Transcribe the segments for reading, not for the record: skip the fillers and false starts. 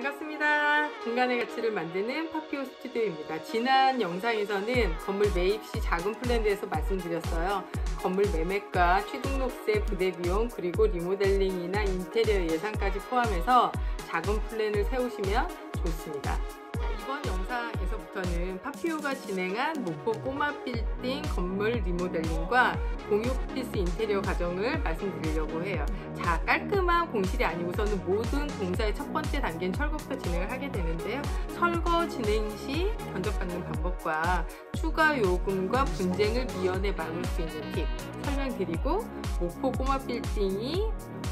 반갑습니다. 공간의 가치를 만드는 파피오 스튜디오입니다. 지난 영상에서는 건물 매입 시 자금 플랜에 대해서 말씀드렸어요. 건물 매매가, 취등록세, 부대 비용, 그리고 리모델링이나 인테리어 예산까지 포함해서 자금 플랜을 세우시면 좋습니다. 이번 영상에서부터는 파피오가 진행한 목포 꼬마 빌딩 건물 리모델링과 공유 오피스 인테리어 과정을 말씀드리려고 해요. 자, 깔끔한 공실이 아니고서는 모든 공사의 첫 번째 단계인 철거부터 진행을 하게 되는데요. 철거 진행 시 견적받는 방법과 추가 요금과 분쟁을 미연에 막을 수 있는 팁 설명드리고, 목포 꼬마 빌딩이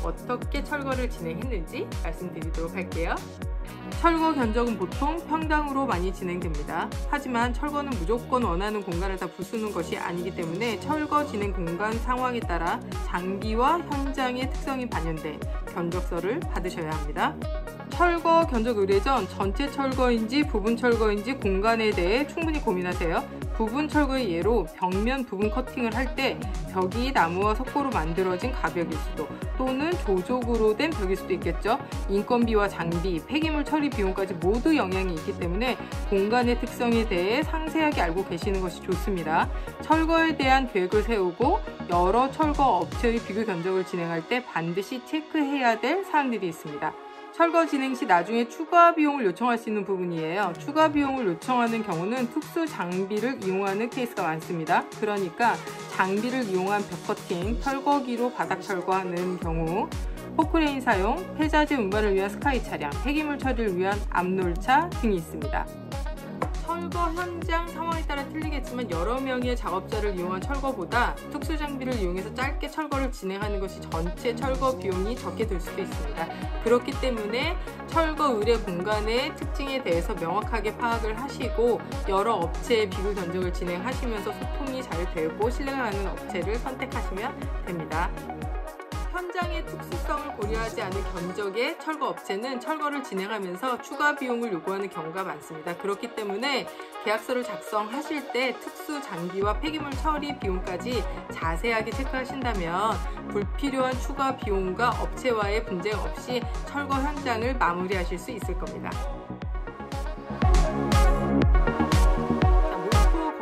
어떻게 철거를 진행했는지 말씀드리도록 할게요. 철거 견적은 보통 평당으로 많이 진행됩니다. 하지만 철거는 무조건 원하는 공간을 다 부수는 것이 아니기 때문에 철거 진행 공간 상황에 따라 장비와 현장의 특성이 반영된 견적서를 받으셔야 합니다. 철거 견적 의뢰 전 전체 철거인지 부분 철거인지 공간에 대해 충분히 고민하세요. 부분 철거의 예로 벽면 부분 커팅을 할 때 벽이 나무와 석고로 만들어진 가벽일 수도, 또는 조족으로 된 벽일 수도 있겠죠. 인건비와 장비, 폐기물 처리 비용까지 모두 영향이 있기 때문에 공간의 특성에 대해 상세하게 알고 계시는 것이 좋습니다. 철거에 대한 계획을 세우고 여러 철거 업체의 비교 견적을 진행할 때 반드시 체크해야 될 사항들이 있습니다. 철거 진행 시 나중에 추가 비용을 요청할 수 있는 부분이에요. 추가 비용을 요청하는 경우는 특수 장비를 이용하는 케이스가 많습니다. 그러니까 장비를 이용한 벽 커팅, 철거기로 바닥 철거하는 경우, 포크레인 사용, 폐자재 운반을 위한 스카이 차량, 폐기물 처리를 위한 압놀차 등이 있습니다. 철거 현장 상황에 따라 틀리겠지만 여러 명의 작업자를 이용한 철거보다 특수 장비를 이용해서 짧게 철거를 진행하는 것이 전체 철거 비용이 적게 들 수도 있습니다. 그렇기 때문에 철거 의뢰 공간의 특징에 대해서 명확하게 파악을 하시고 여러 업체의 비교 견적을 진행하시면서 소통이 잘 되고 신뢰가는 업체를 선택하시면 됩니다. 현장의 특수성을 고려하지 않은 견적의 철거 업체는 철거를 진행하면서 추가 비용을 요구하는 경우가 많습니다. 그렇기 때문에 계약서를 작성하실 때 특수 장비와 폐기물 처리 비용까지 자세하게 체크하신다면 불필요한 추가 비용과 업체와의 분쟁 없이 철거 현장을 마무리하실 수 있을 겁니다.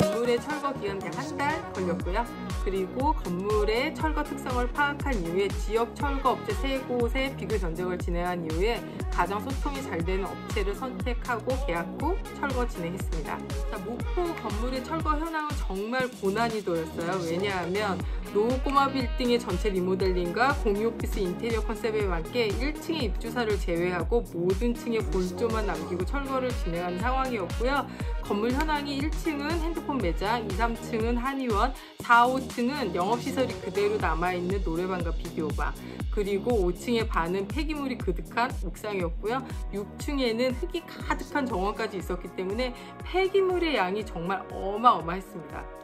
건물의 철거 기간 약 한 달 걸렸고요. 그리고 건물의 철거 특성을 파악한 이후에 지역 철거 업체 3곳의 비교 견적을 진행한 이후에 가장 소통이 잘 되는 업체를 선택하고 계약 후 철거 진행했습니다. 자, 목포 건물의 철거 현황은 정말 고난이도였어요. 왜냐하면 노꼬마 빌딩의 전체 리모델링과 공유 오피스 인테리어 컨셉에 맞게 1층의 입주사를 제외하고 모든 층에 골조만 남기고 철거를 진행한 상황이었고요. 건물 현황이 1층은 핸드폰 매장, 2, 3층은 한의원, 4, 5층은 영업시설이 그대로 남아있는 노래방과 비디오방, 그리고 5층의 반은 폐기물이 그득한 옥상이었고요. 6층에는 흙이 가득한 정원까지 있었기 때문에 폐기물의 양이 정말 어마어마했습니다.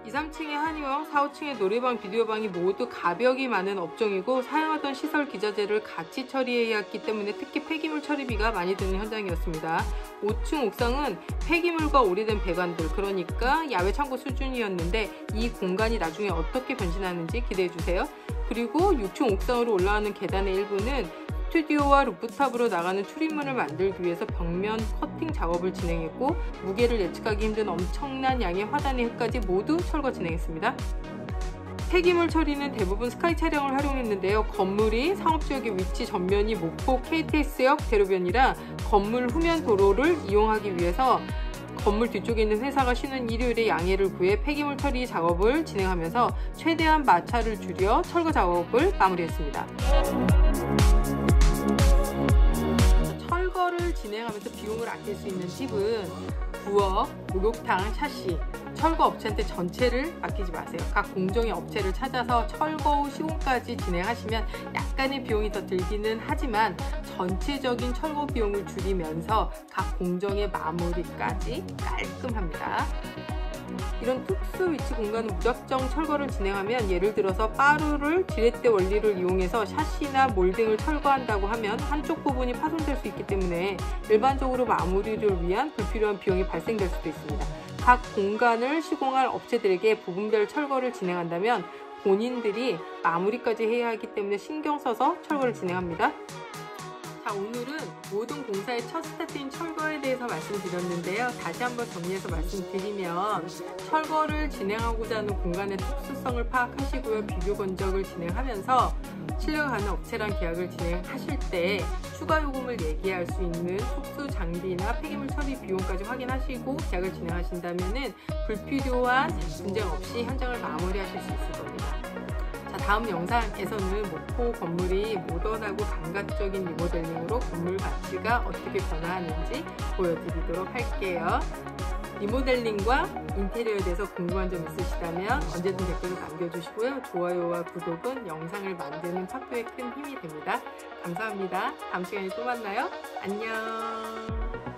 2, 3층의 한의원, 4, 5층의 노래방, 비디오방이 모두 가벽이 많은 업종이고 사용하던 시설 기자재를 같이 처리해야 했기 때문에 특히 폐기물 처리비가 많이 드는 현장이었습니다. 5층 옥상은 폐기물과 오래된 배관들, 그러니까 야외 창고 수준이었는데 이 공간이 나중에 어떻게 변신하는지 기대해주세요. 그리고 6층 옥상으로 올라가는 계단의 일부는 스튜디오와 루프탑으로 나가는 출입문을 만들기 위해서 벽면 커팅 작업을 진행했고, 무게를 예측하기 힘든 엄청난 양의 화단의 흙까지 모두 철거 진행했습니다. 폐기물 처리는 대부분 스카이 차량을 활용했는데요. 건물이 상업지역의 위치 전면이 목포 KTX역 대로변이라 건물 후면 도로를 이용하기 위해서 건물 뒤쪽에 있는 회사가 쉬는 일요일에 양해를 구해 폐기물 처리 작업을 진행하면서 최대한 마찰을 줄여 철거 작업을 마무리했습니다. 철거를 진행하면서 비용을 아낄 수 있는 팁은 부엌, 목욕탕, 샤시, 철거 업체한테 전체를 맡기지 마세요. 각 공정의 업체를 찾아서 철거 후 시공까지 진행하시면 약간의 비용이 더 들기는 하지만 전체적인 철거 비용을 줄이면서 각 공정의 마무리까지 깔끔합니다. 이런 특수 위치 공간은 무작정 철거를 진행하면, 예를 들어서 빠루를 지렛대 원리를 이용해서 샤시나 몰딩을 철거한다고 하면 한쪽 부분이 파손될 수 있기 때문에 일반적으로 마무리를 위한 불필요한 비용이 발생될 수도 있습니다. 각 공간을 시공할 업체들에게 부분별 철거를 진행한다면 본인들이 마무리까지 해야 하기 때문에 신경 써서 철거를 진행합니다. 자, 자, 오늘은 모든 공사의 첫 스타트인 철거에 대해서 말씀드렸는데요. 다시 한번 정리해서 말씀드리면 철거를 진행하고자 하는 공간의 특수성을 파악하시고요. 비교 건적을 진행하면서 신뢰가 가는 업체랑 계약을 진행하실 때 추가 요금을 얘기할 수 있는 특수 장비나 폐기물 처리 비용까지 확인하시고 계약을 진행하신다면 불필요한 분쟁 없이 현장을 마무리하실 수 있을 겁니다. 자, 다음 영상에서는 목포 건물이 모던하고 감각적인 리모델링으로 건물 가치가 어떻게 변화하는지 보여드리도록 할게요. 리모델링과 인테리어에 대해서 궁금한 점 있으시다면 언제든 댓글로 남겨주시고요. 좋아요와 구독은 영상을 만드는 파표에 큰 힘이 됩니다. 감사합니다. 다음 시간에 또 만나요. 안녕.